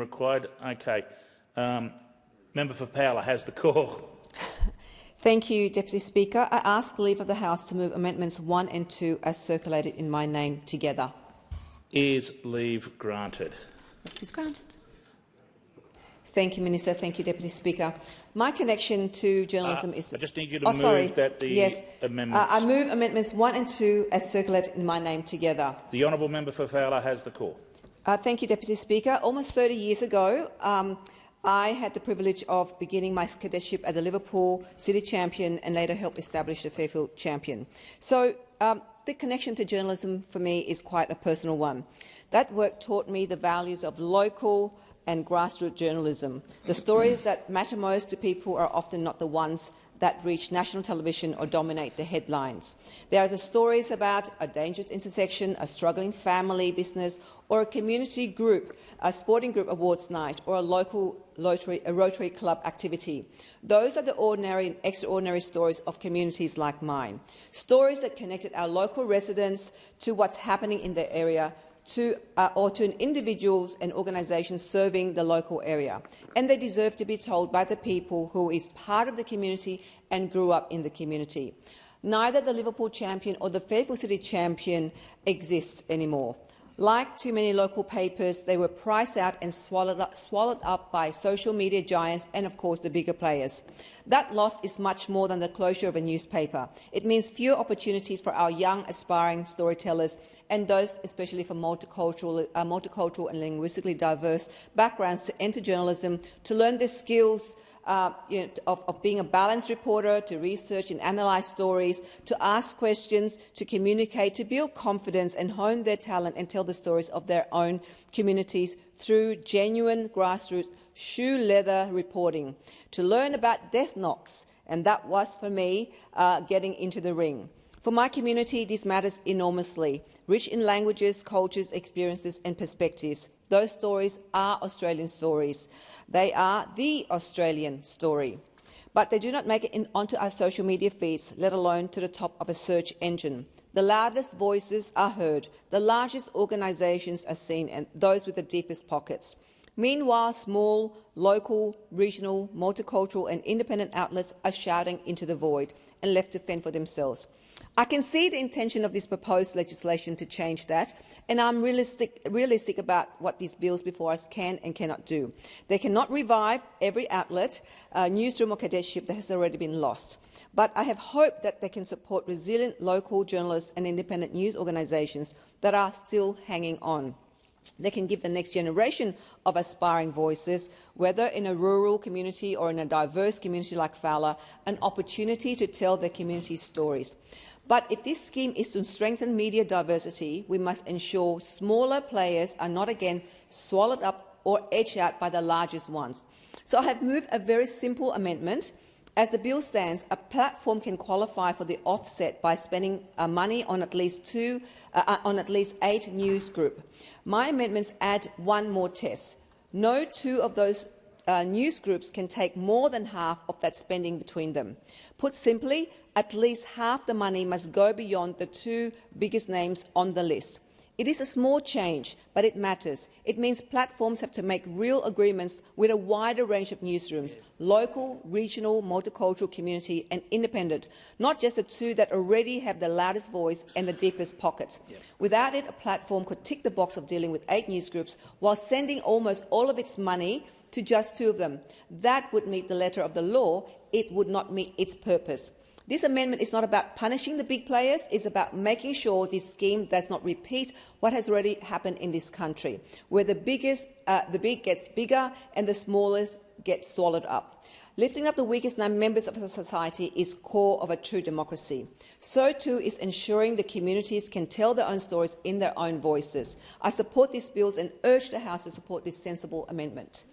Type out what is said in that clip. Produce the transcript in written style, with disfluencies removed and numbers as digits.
required. Okay. Member for Powler has the call. Thank you, Deputy Speaker. I ask leave of the House to move amendments 1 and 2 as circulated in my name together. Is leave granted? Leave is granted. Thank you, Minister. Thank you, Deputy Speaker. My connection to journalism is— I just need you to move that the amendments— I move amendments 1 and 2 as circulated in my name together. The honourable member for Fowler has the call. Thank you, Deputy Speaker. Almost 30 years ago, I had the privilege of beginning my cadetship as a Liverpool City champion and later helped establish the Fairfield champion. So the connection to journalism for me is quite a personal one. That work taught me the values of local and grassroots journalism. The stories that matter most to people are often not the ones that reach national television or dominate the headlines. There are the stories about a dangerous intersection, a struggling family business, or a community group, a sporting group awards night, or a local Rotary Club activity. Those are the ordinary and extraordinary stories of communities like mine. Stories that connected our local residents to what's happening in their area, or to individuals and organisations serving the local area. And they deserve to be told by the people who is part of the community and grew up in the community. Neither the Liverpool champion or the Fairfield City champion exists anymore. Like too many local papers, they were priced out and swallowed up by social media giants and, of course, the bigger players. That loss is much more than the closure of a newspaper. It means fewer opportunities for our young, aspiring storytellers and those especially from multicultural and linguistically diverse backgrounds to enter journalism, to learn the skills of being a balanced reporter, to research and analyse stories, to ask questions, to communicate, to build confidence and hone their talent and tell the stories of their own communities through genuine grassroots shoe leather reporting, to learn about death knocks, and that was for me getting into the ring. For my community, this matters enormously, rich in languages, cultures, experiences and perspectives. Those stories are Australian stories. They are the Australian story. But they do not make it onto our social media feeds, let alone to the top of a search engine. The loudest voices are heard, the largest organisations are seen, and those with the deepest pockets. Meanwhile, small, local, regional, multicultural and independent outlets are shouting into the void and left to fend for themselves. I can see the intention of this proposed legislation to change that, and I'm realistic about what these bills before us can and cannot do. They cannot revive every outlet, newsroom or cadetship that has already been lost. But I have hope that they can support resilient local journalists and independent news organisations that are still hanging on. They can give the next generation of aspiring voices, whether in a rural community or in a diverse community like Fowler, an opportunity to tell their community's stories. But if this scheme is to strengthen media diversity, we must ensure smaller players are not again swallowed up or edged out by the largest ones. So I have moved a very simple amendment. As the bill stands, a platform can qualify for the offset by spending money on at least 8 news groups. My amendments add one more test. No two of those news groups can take more than half of that spending between them. Put simply, at least half the money must go beyond the 2 biggest names on the list. It is a small change, but it matters. It means platforms have to make real agreements with a wider range of newsrooms, local, regional, multicultural, community and independent, not just the 2 that already have the loudest voice and the deepest pockets. Without it, a platform could tick the box of dealing with 8 news groups while sending almost all of its money to just 2 of them. That would meet the letter of the law. It would not meet its purpose. This amendment is not about punishing the big players, it's about making sure this scheme does not repeat what has already happened in this country, where the big gets bigger and the smallest get swallowed up. Lifting up the weakest members of society is core of a true democracy. So too is ensuring the communities can tell their own stories in their own voices. I support these bills and urge the House to support this sensible amendment.